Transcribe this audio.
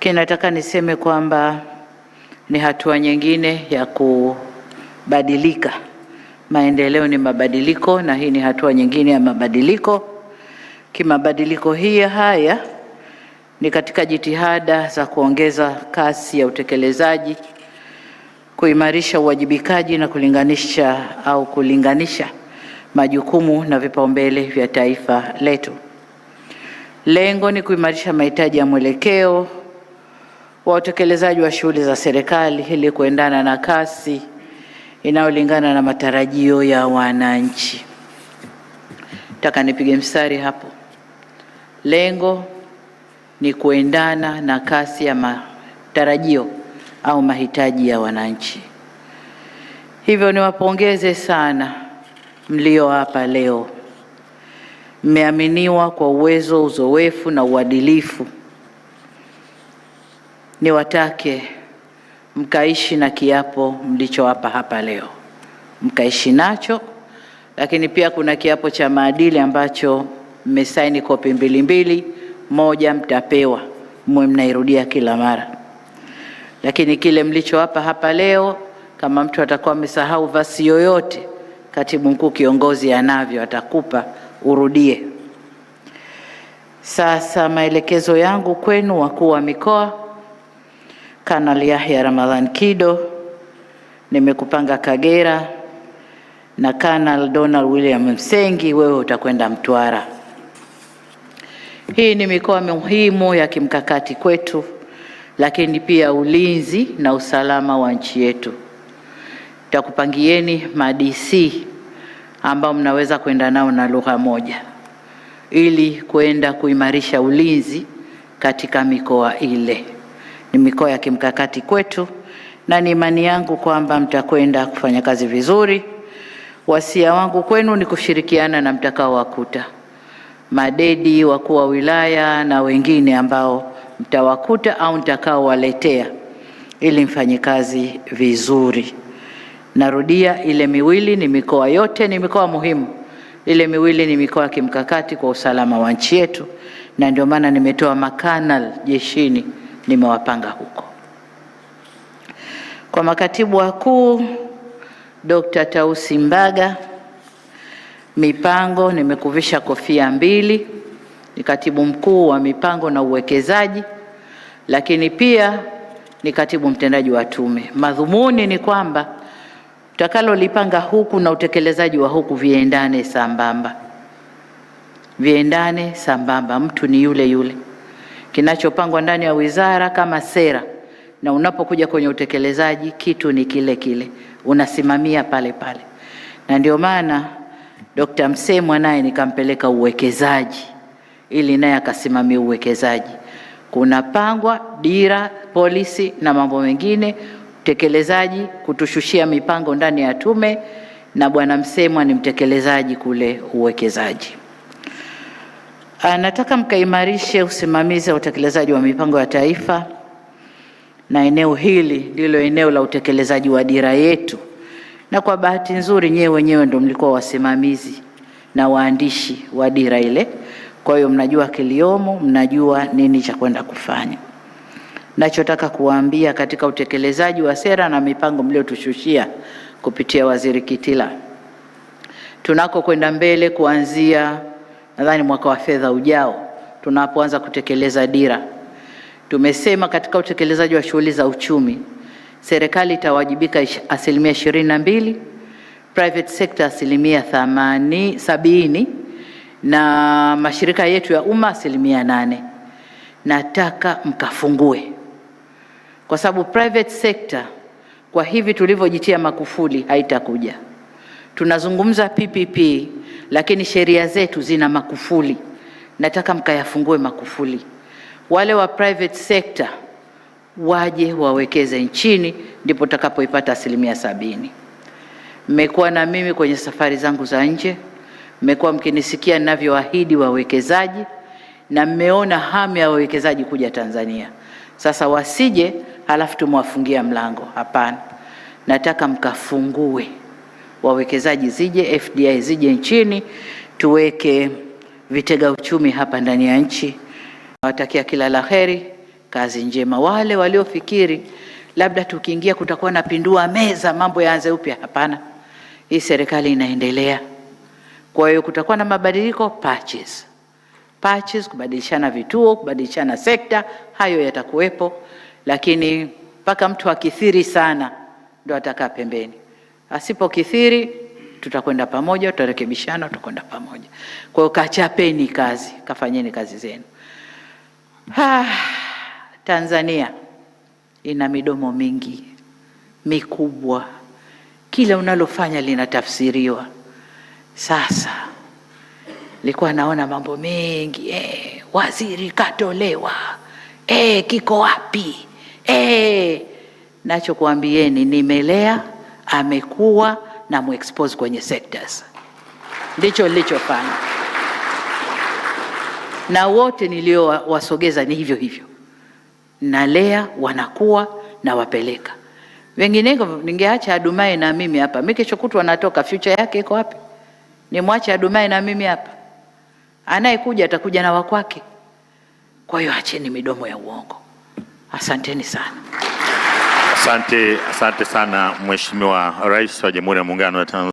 Nataka niseme kwamba ni hatua nyingine ya kubadilika. Maendeleo ni mabadiliko, na hii ni hatua nyingine ya mabadiliko. Kimabadiliko haya ni katika jitihada za kuongeza kasi ya utekelezaji, kuimarisha uwajibikaji na kulinganisha majukumu na vipaumbele vya taifa letu. Lengo ni kuimarisha mahitaji ya mwelekeo wa utekelezaji wa shughuli za serikali ili kuendana na kasi inayolingana na matarajio ya wananchi. Nataka nipige mstari hapo. Lengo ni kuendana na kasi ya matarajio au mahitaji ya wananchi. Hivyo niwapongeze sana mlio hapa leo. Mmeaminiwa kwa uwezo, uzoefu na uadilifu. Niwatake mkaishi na kiapo mlichowapa hapa leo, mkaishi nacho. Lakini pia kuna kiapo cha maadili ambacho mmesaini kopi mbili, moja mtapewa, mwe mnairudia kila mara. Lakini kile mlichowapa hapa leo, kama mtu atakuwa amesahau vasi yoyote, katibu mkuu kiongozi anavyo, atakupa urudie. Sasa maelekezo yangu kwenu wakuu wa mikoa. Kanali Yahya Ramadhan Kido nimekupanga Kagera, na Kanali Donald William Msengi wewe utakwenda Mtwara. Hii ni mikoa muhimu ya kimkakati kwetu, lakini pia ulinzi na usalama wa nchi yetu. Takupangieni ma-DC ambao mnaweza kwenda nao na lugha moja ili kwenda kuimarisha ulinzi katika mikoa ile. Ni mikoa ya kimkakati kwetu, na ni imani yangu kwamba mtakwenda kufanya kazi vizuri. Wasia wangu kwenu ni kushirikiana na mtakao wakuta madedi, wakuu wa wilaya na wengine ambao mtawakuta au mtakao waletea, ili mfanye kazi vizuri. Narudia, ile miwili ni mikoa yote, ni mikoa muhimu. Ile miwili ni mikoa ya kimkakati kwa usalama wa nchi yetu, na ndio maana nimetoa makanal jeshini, nimewapanga huko. Kwa makatibu wakuu, Dr. Tausi Mbaga, mipango nimekuvisha kofia mbili, ni katibu mkuu wa mipango na uwekezaji, lakini pia ni katibu mtendaji wa tume. Madhumuni ni kwamba utakalolipanga huku na utekelezaji wa huku viendane sambamba, mtu ni yule yule. Kinachopangwa ndani ya wizara kama sera, na unapokuja kwenye utekelezaji kitu ni kile kile, unasimamia pale pale. Na ndio maana Dr. Msemwa naye nikampeleka uwekezaji ili naye akasimamia uwekezaji. Kuna pangwa dira, polisi na mambo mengine, utekelezaji kutushushia mipango ndani ya tume, na bwana Msemwa ni mtekelezaji kule uwekezaji. Nataka mkaimarishe usimamizi wa utekelezaji wa mipango ya taifa, na eneo hili ndilo eneo la utekelezaji wa dira yetu, na kwa bahati nzuri nyewe wenyewe ndio mlikuwa wasimamizi na waandishi wa dira ile. Kwa hiyo mnajua kiliomo, mnajua nini cha kwenda kufanya. Nachotaka kuwaambia katika utekelezaji wa sera na mipango mliotushushia kupitia Waziri Kitila, tunako kwenda mbele kuanzia nadhani mwaka wa fedha ujao, tunapoanza kutekeleza dira, tumesema katika utekelezaji wa shughuli za uchumi, serikali itawajibika 22%, private sector 70%, na mashirika yetu ya umma 8%. Nataka mkafungue, kwa sababu private sector kwa hivi tulivyojitia makufuli haitakuja. Tunazungumza PPP, lakini sheria zetu zina makufuli. Nataka mkayafungue makufuli. Wale wa private sector waje wawekeze nchini, ndipo takapoipata 70%. Mmekuwa na mimi kwenye safari zangu za nje, mmekuwa mkinisikia ninavyoahidi wawekezaji, na mmeona hamu ya wawekezaji kuja Tanzania. Sasa wasije halafu tumwafungia mlango. Hapana, nataka mkafungue, wawekezaji zije, FDI zije nchini, tuweke vitega uchumi hapa ndani ya nchi. Nawatakia kila la heri. kazi njema. Wale waliofikiri labda tukiingia kutakuwa na pindua meza, mambo yaanze upya, hapana. Hii serikali inaendelea. Kwa hiyo kutakuwa na mabadiliko, patches, kubadilishana vituo, kubadilishana sekta, hayo yatakuwepo, lakini mpaka mtu akithiri sana ndo atakaa pembeni. Asipokithiri tutakwenda pamoja, tutarekebishana, tutakwenda pamoja. Kwa hiyo kachapeni kazi, kafanyeni kazi zenu. Tanzania ina midomo mingi mikubwa, kila unalofanya linatafsiriwa. Sasa nilikuwa naona mambo mengi, waziri katolewa, kiko wapi? Nachokuambieni, nimelea, amekuwa na muexpose kwenye sectors, ndicho nilichofanya, na wote niliowasogeza ni hivyo hivyo, nalea, wanakuwa na wapeleka. Wengineko ningeacha Adumaye na mimi hapa, mimi kesho kutwa natoka, future yake iko wapi? Nimwache Adumaye na mimi hapa? Anayekuja atakuja na wakwake. Kwa hiyo acheni midomo ya uongo. Asanteni sana. Asante sana Mheshimiwa Rais wa Jamhuri ya Muungano wa Tanzania.